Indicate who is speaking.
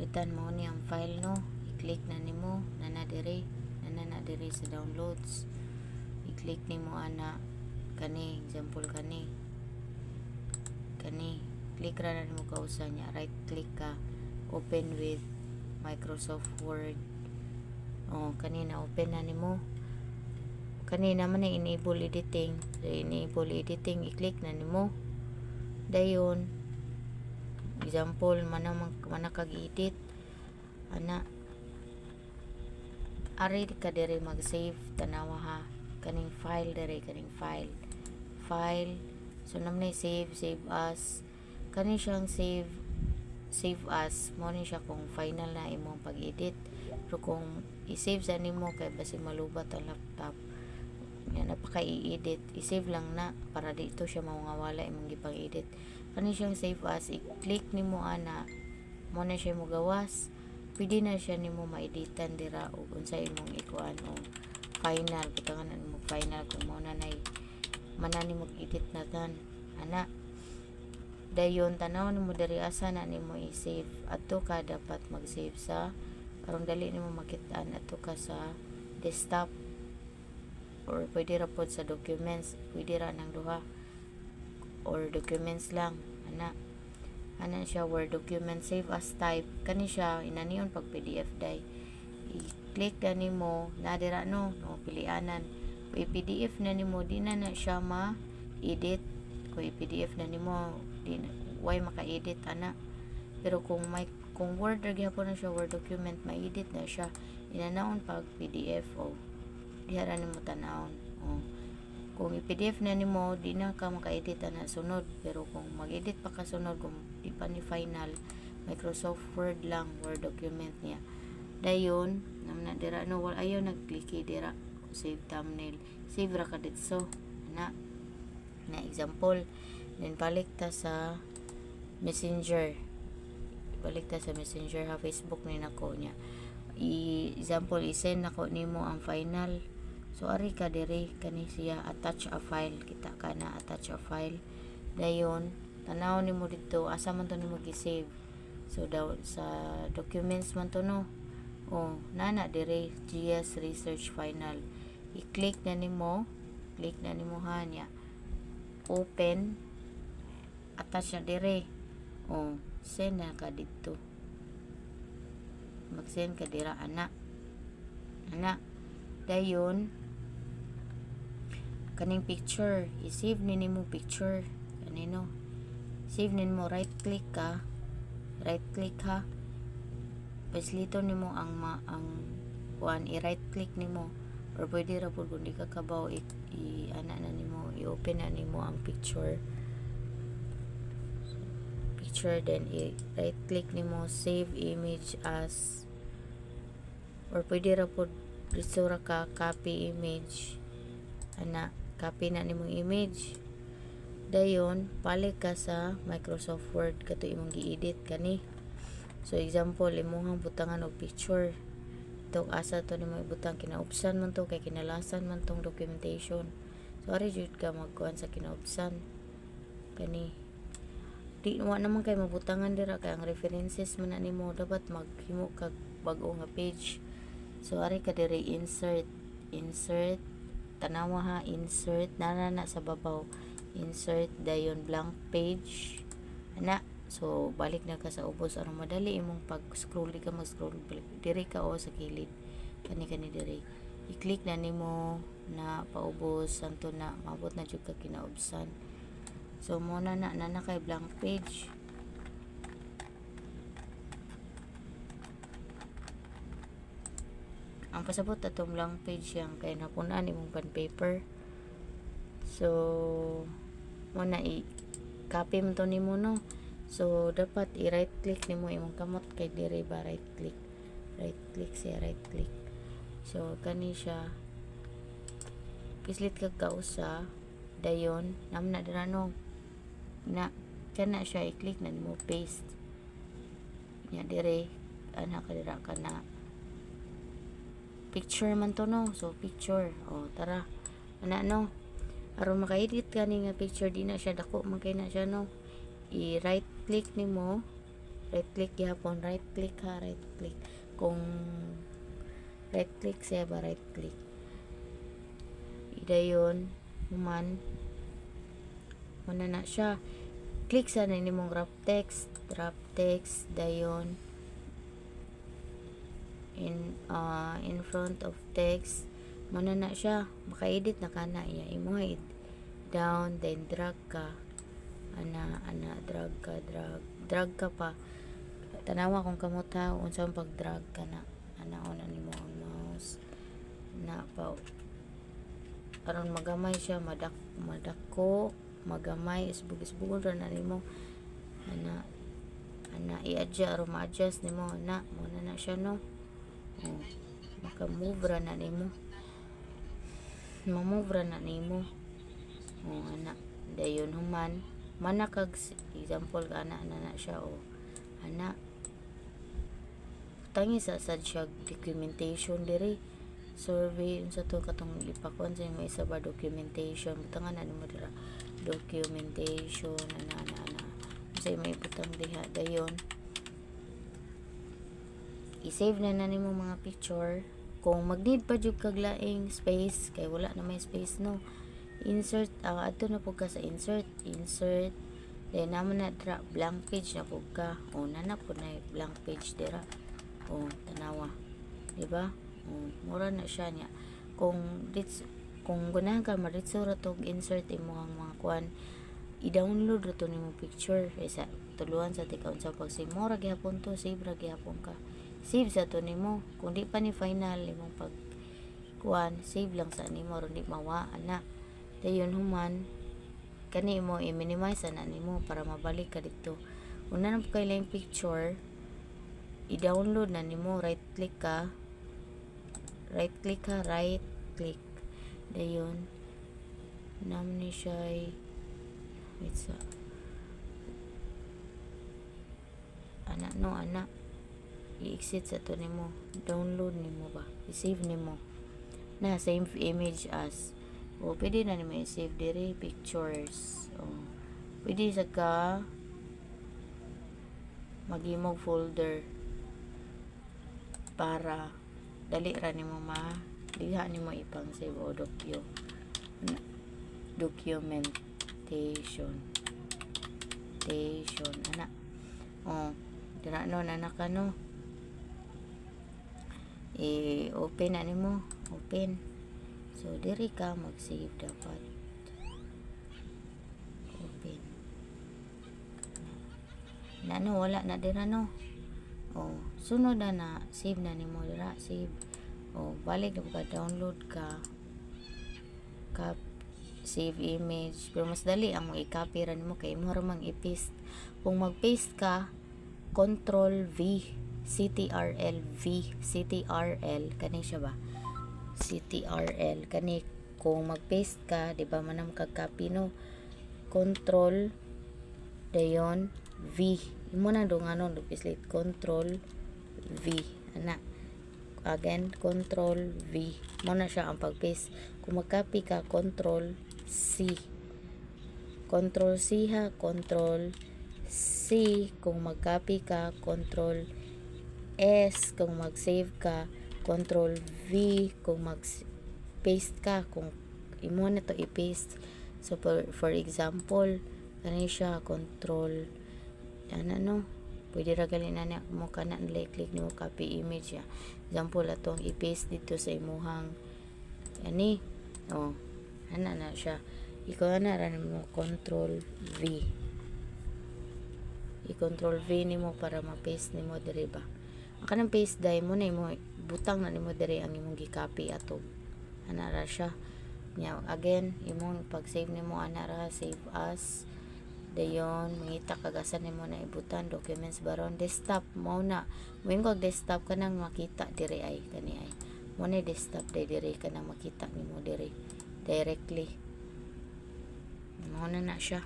Speaker 1: kapitan mo ni ang file no, i-click na nimo na dire sa downloads, i-click nimo ana kani example kani click ra na nimo kausa niya, right click ka, open with Microsoft Word. Kanina open na nimo, kanina man na enable editing, so enable editing i-click na nimo dayon example man kag-edit ana ari ka dire mag-save tanawa ha kaning file dire, kaning file so namnay save as kani siyang save as mo ni siya kung final na imong pag-edit. Pero kung i-save sa nimo kay basi malubat ang laptop yan napaka i-edit, i-save lang na para dito siya mawala imong gipang-edit. Kani siyang save as, i-click nimo ana mo na siya mo gawas, pwede na siya nimo ma-editan dira o unsay imong ikuan o final butangan mo final kung mo na nay manani mo edit na tan ana dayon tanaw nimo diri asa na nimo i-save adto ka dapat mag-save sa aron dali nimo makit-an adto ka sa desktop or pwede ra pod sa documents, pwede ra nang duha or documents lang ana siya Word document, save as type kani siya inaniyon pag PDF day i-click na nimo na dira no pilianan kung i-PDF na nimo di na siya ma-edit, kung i-PDF na nimo di why maka-edit ana. Pero kung Word ra gyapon na siya Word document ma-edit na siya inanaon pag PDF diha ra nimo tan-awon kung i-PDF na nimo di na ka maka-edit na sunod. Pero kung mag-edit pa ka sunod kung di pa ni final Microsoft Word lang Word document niya dayon namna dira no wala ayaw nag-click dira save thumbnail, save ra ka ditso na example. Then balik ta sa Messenger, ha Facebook ni nako niya example i-send nako nimo ang final. So ari ka dire kani siya attach a file, kita ka na attach a file dayon tanaw nimo dito asa man to nimo gi-save. So daw sa documents man to no nana dire GS research final, i-click na nimo ha niya open attach na dire send na ka dito, mag-send ka dira ana dayon kaning picture i-save ni nimo picture kanino save nimo right click ha paslito nimo ang kuan i-right click nimo or pwede ra pud kung di ka kabaw ana na nimo i-open na nimo ang picture then i-right click nimo save image as or pwede ra pud dito ra ka copy image ana copy na nimong image dayon balik ka sa Microsoft Word kato imong gi-edit kani. So example imong butangan og picture ito asa to nimo ibutang kinaubsan man to kay kinalasan man tong documentation. So ari jud ka magkuan sa kinaubsan kani di wa naman kay mabutangan dira kay ang references man na nimo dapat maghimo kag bag-o nga page. So ari ka diri insert tanawa ha insert na sa babaw insert dayon blank page ana. So balik na ka sa ubos aron madali imong pag-scroll di ka mag-scroll balik diri ka sa kilid kani diri i-click na nimo na paubos santo na maabot na jud ka kinaubsan. So mo na kay blank page ang pasabot atong blank page yang kay napunan imong pen paper. So mo na i-copy mo to nimo no. So dapat i-right click nimo imong kamot kay dire ba right click siya right click. So kani siya pislit kag kausa dayon namna dira no na kana siya i-click na nimo paste nya dire ana ka dira kana picture man to no. So picture tara ana no aron maka-edit ka ni nga picture di na siya dako man kay na siya no i-right click nimo right click gyapon, right click ha, right click. Kung right click siya ba, right click. Dayon human muna na siya. Click sa na nimong wrap text, dayon in front of text muna na siya. Maka-edit na kana iya. Imo down, then drag ka. Drag ka pa. Tanawa kung kamot ha, unsang pag-drag ka na. Una nimo ang mouse. Na pa. Aron magamay siya, madako, magamay, isbug-isbugon ra na nimo. I-adjust, aron ma-adjust nimo. Muna na siya, no? Maka-move ra na nimo. Ma-move ra na nimo. Dayon human mana kag example ka na siya tangi sa sad siya documentation diri survey unsa to katong ipakon sa may isa ba documentation butangan na nimo dira documentation unsa may butang diha dayon i-save na nimo mga picture. Kung mag-need pa jud kag laing space kay wala na may space, no, insert adto na pud ka sa insert then naman na dira blank page na pud ka na pud na blank page dira tanawa, di ba? Mura na siya niya. Kung gunahan ka maritso ra tog insert imo ang mga kuan, i-download ra to nimo picture sa tuluan sa tikaon sa pag-save mo ra gyapon to, save ra gyapon ka, save sa to nimo. Kung di pa ni final imong pag kuan, save lang sa nimo ron di mawa ana. Dayon human kani mo i-minimize na nimo para mabalik ka dito. Una na po kay lang picture, i-download na nimo, right click ha, right click dayon naman ni siya wait sa i-exit sa to nimo, download nimo ba, i-save nimo na same image as pwede na nimo i-save diri pictures. Pwede sa ka magimog folder para dali ra nimo diha nimo ipang save documentation dira ka no open na nimo, open. So diri ka mag-save dapat. Open. Wala na dira no. Sunod na save na nimo dira, save. Balik na ka download ka. Save image. Pero mas dali ang i-copy ra nimo kay imo ra mang i-paste. Kung mag-paste ka, Control V, CTRL kani siya ba? CTRL kani kung mag-paste ka, di ba manam kag-copy no, control dayon V imo na do ngano duplislate, control V again control V mo na siya ang pag-paste. Kung mag-copy ka, control C ha, control C kung mag-copy ka, control S kung mag-save ka, control V kung mag-paste ka, kung imo na to i-paste. So for example kani siya control pwede ra gali na mo kana click nimo copy image ya. Example atong i-paste dito sa imuhang ani na siya. Ikaw na ra mo control V, i-control V nimo para ma-paste nimo diri ba. Ang kanang paste dai mo na imo butang na nimo diri ang imong gi-copy ato ra siya nya. Again imong pag-save nimo ra save as dayon mangita kagasan nimo na ibutan documents baron desktop mao na moing kag desktop kanang makita diri ay kani ay mo na desktop diri kanang makita nimo diri directly mo na siya.